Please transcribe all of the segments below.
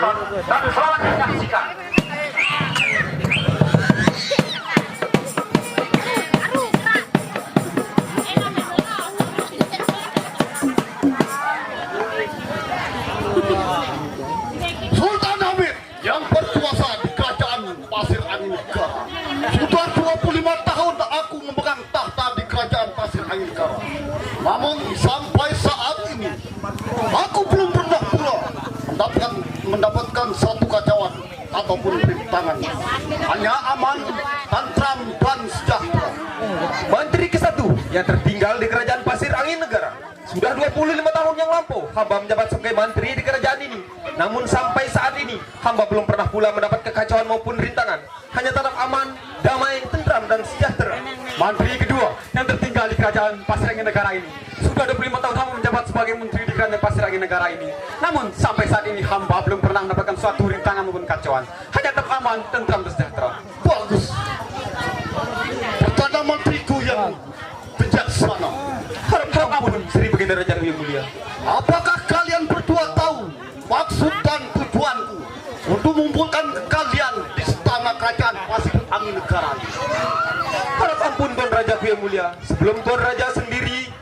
menonton dan selamat menyaksikan. Sultan Hamid yang berkuasa di kerajaan Pasir Angin Negara. Sudah 25 tahun aku memegang tahta di kerajaan Pasir Angin Negara. Namun sampai saat ini aku belum pernah pula mendapatkan satu kacauan ataupun rintangan. Hanya aman, tentram dan sejahtera. Menteri ke-1 yang tertinggal di kerajaan Pasir Angin Negara. Sudah 25 tahun yang lampau hamba menjabat sebagai menteri di kerajaan ini. Namun sampai saat ini hamba belum pernah pula mendapat kekacauan maupun rintangan. Hanya tetap aman, damai, tentram dan sejahtera. Menteri kedua yang tertinggal di kerajaan Pasir Angin Negara ini. Sudah 25 tahun hamba menjabat sebagai menteri di kerajaan Pasir Angin Negara ini. Namun sampai saat ini hamba belum pernah mendapatkan suatu rintangan maupun kacauan. Hanya tetap aman, tentram dan sejahtera. Bagus. Perdana Menteriku yang bijaksana. Harap ampun Sri Baginda Raja yang mulia. Apakah kalian berdua tahu maksud dan tujuanku untuk mengumpulkan kalian di istana kerajaan Pasir Angin Negara? Harap ampun Tuan Rajaku yang mulia. Sebelum Tuan Raja sendiri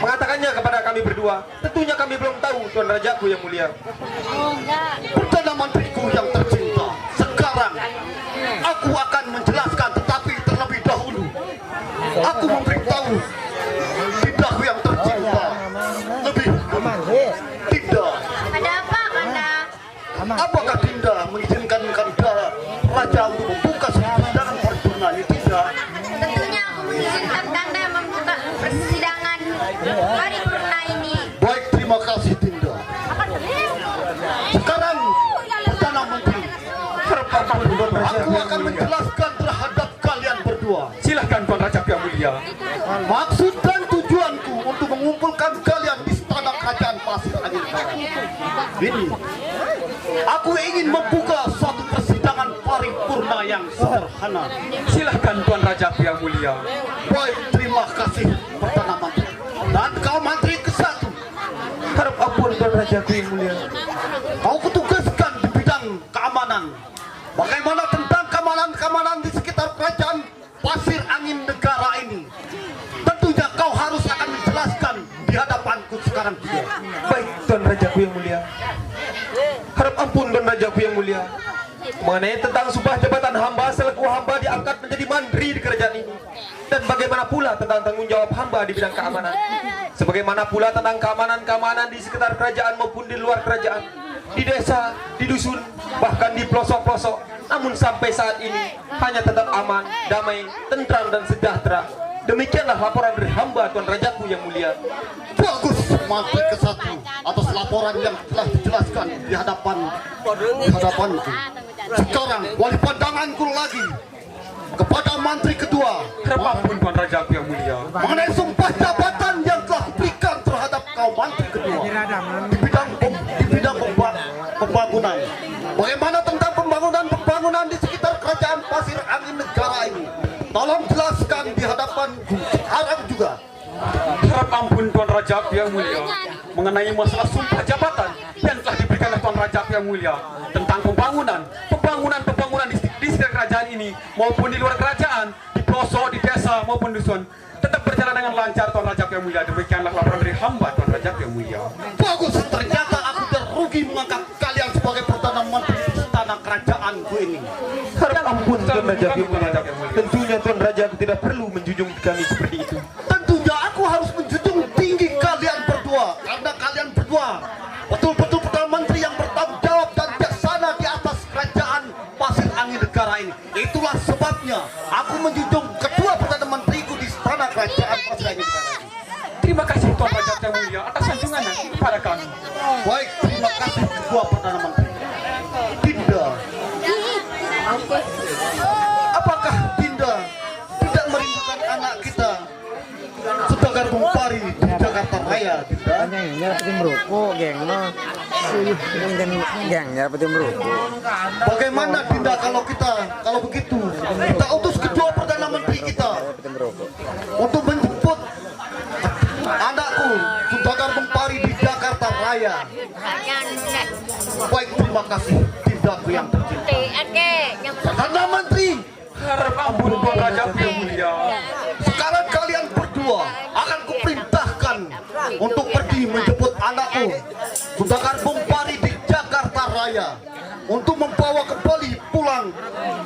mengatakannya kepada kami berdua, tentunya kami belum tahu Tuan Rajaku yang mulia. Perdana Menteriku yang tercinta, sekarang aku akan menjelaskan, tetapi terlebih dahulu aku memberitahu Dindaku yang tercinta lebih Dinda. Ada apa, Kanda? Apakah Dinda mengizinkan Kanda Raja untuk membuka persidangan perdana ini, Dinda? Tentunya aku mengizinkan Kanda membuka persidangan paripurna ini. Baik, terima kasih Dinda. Sekarang Perdana Menteri, aku akan menjelaskan terhadap kalian berdua. Silahkan Tuan Raja yang mulia. Maksud dan tujuanku untuk mengumpulkan kalian di istana kerajaan Pasir Angin Negara ini, aku ingin membuka suatu persidangan paripurna yang sederhana. Silahkan Tuan Raja yang mulia. Baik, terima kasih Perdana Menteri. Dan kau Menteri ke-1, Harap ampun Tuan Rajaku yang mulia. kau kutugaskan di bidang keamanan. Bagaimana tentang keamanan di sekitar kerajaan Pasir Angin Negara ini? Tentunya kau harus akan menjelaskan di hadapanku sekarang juga. Baik Tuan Rajaku yang mulia. Harap ampun Tuan Rajaku yang mulia. Mengenai tentang sumpah jabatan hamba selaku hamba diangkat menjadi mandri di kerajaan ini. Dan bagaimana pula tentang tanggung jawab hamba di bidang keamanan. Sebagaimana pula tentang keamanan di sekitar kerajaan maupun di luar kerajaan. Di desa, di dusun, bahkan di pelosok-pelosok. Namun sampai saat ini hanya tetap aman, damai, tentram dan sejahtera. Demikianlah laporan dari hamba Tuan Rajaku yang mulia. Bagus, Menteri ke-1 atas laporan yang telah dijelaskan di hadapanku. Sekarang wali pandanganku lagi kepada Menteri kedua Harap ampun Tuan Raja yang mulia. mengenai sumpah jabatan yang telah kuberikan terhadap kau Menteri kedua di bidang pembangunan. Bagaimana tentang pembangunan di sekitar kerajaan Pasir Angin Negara ini? Tolong jelaskan di hadapanku sekarang juga. Harap ampun Tuan Raja yang mulia. Mengenai masalah sumpah jabatan yang telah diberikan oleh Tuan Raja yang mulia tentang pembangunan di sekitar kerajaan ini maupun di luar kerajaan, di pelosok, di desa maupun dusun, tetap berjalan dengan lancar Tuan Raja yang mulia. Demikianlah laporan dari hamba Tuan Raja yang mulia. Bagus, ternyata aku terugi mengangkat kalian sebagai Perdana Menteri di istana kerajaanku ini. Harap ampun Tuan Rajaku yang mulia. Tentunya Tuan Rajaku tidak perlu menjunjung kami seperti itu. Tentunya aku harus menjunjung tinggi kalian berdua, karena kalian berdua betul-betul Perdana Menteri yang bertanggung jawab dan bijaksana di atas kerajaan Pasir Angin Negara ini. Itulah sebabnya aku menjunjung kedua Perdana Menteriku di istana kerajaan Pasir Angin Negara ini. Terima kasih Tuan Raja yang mulia atas sanjungannya kepada kami. Baik, terima kasih kedua Perdana Menteri. Dinda, apakah Dinda tidak merindukan anak kita Sutagar Bumpari di Jakarta Raya, Dinda? Gengnya pati merokok, geng mah. Gengnya pati merokok. Bagaimana Dinda kalau begitu kita utus kedua Perdana Menteri kita untuk menjemput anakku Sutagar Bumpari di Jakarta Raya. Baik, terima kasih Dindaku yang tercinta. Perdana Menteri, Harap ampun Tuan Raja yang mulia. sekarang kalian berdua akan kuperintahkan untuk pergi menjemput anakku Sudakar Bumpari di Jakarta Raya untuk membawa kembali pulang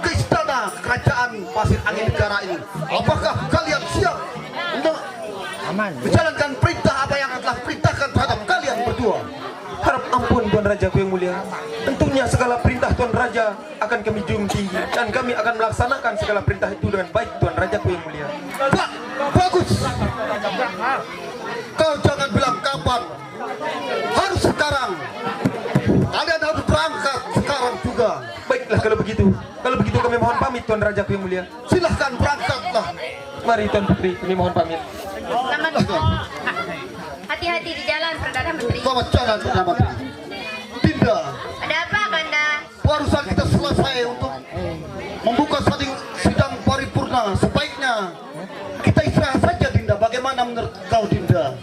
ke istana kerajaan Pasir Angin Negara ini. Apakah kalian siap untuk menjalankan perintah apa yang telah perintahkan terhadap kalian berdua? Harap ampun Tuan Rajaku yang mulia. Tentunya segala perintah Tuan Raja akan kami junjung tinggi dan kami akan melaksanakan segala perintah itu dengan baik Tuan Rajaku yang mulia. Bagus. Kau jangan bilang kapan. Harus sekarang. Kalian harus berangkat sekarang juga. Baiklah kalau begitu. Kalau begitu kami mohon pamit Tuan Rajaku yang mulia. Silahkan berangkatlah. Mari Tuan Putri, kami mohon pamit. Selamat hati-hati di jalan Perdana Menteri. Selamat jalan Perdana Menteri. Dinda, Ada apa Kanda? barusan kita selesai untuk membuka sidang paripurna. Sebaiknya kita istirahat saja Dinda. Bagaimana menurut kau Dinda?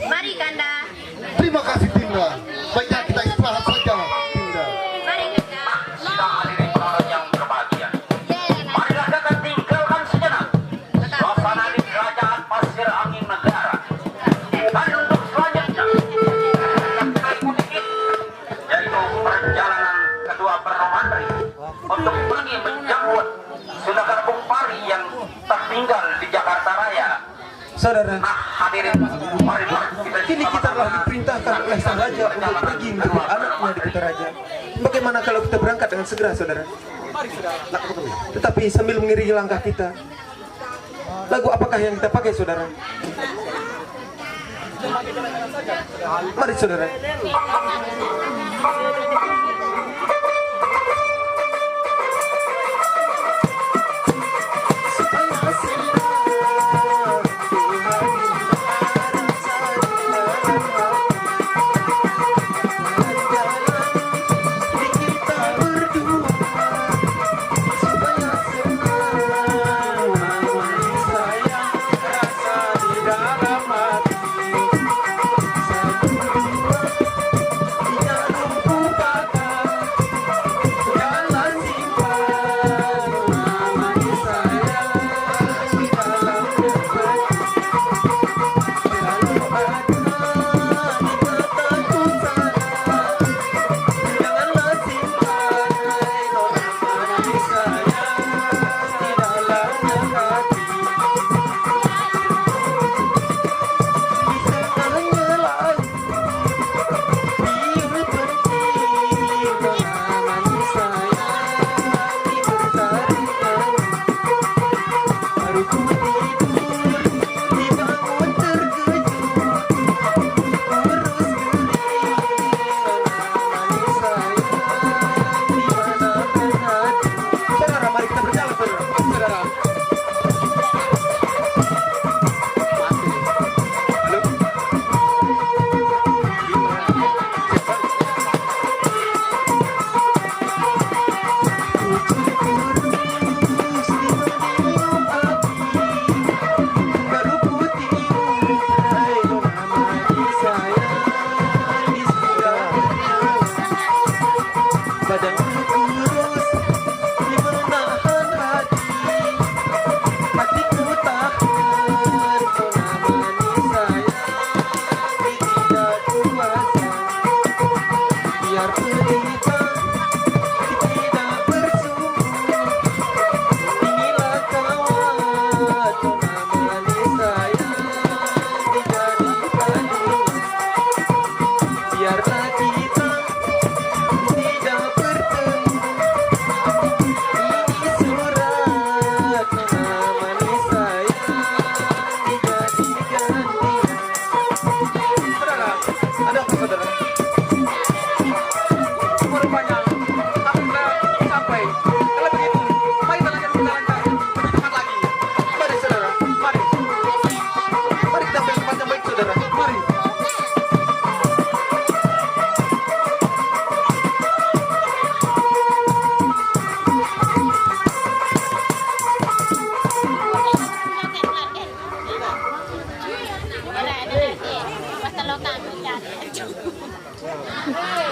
Mari Kanda. Terima kasih Dinda. Baiknya kita istirahat saja Dinda. Mari Kanda. Sidang hadirin penonton yang berbahagia. Marilah kita tinggalkan sejenak suasana di kerajaan Pasir Angin Negara. Dan untuk selanjutnya kita ikuti yaitu perjalanan kedua Perdana Menteri untuk pergi menjemput Sudakar Bumpari yang tertinggal di Jakarta Raya. Saudara, Nah, hadirin, mari kini kita telah diperintahkan oleh Sang Raja untuk pergi menjemput anaknya di Kota Raja. Bagaimana kalau kita berangkat dengan segera, saudara? Tetapi sambil mengiringi langkah kita, lagu apakah yang kita pakai, saudara? Mari, saudara. Tidak lupa Kalau kamu cari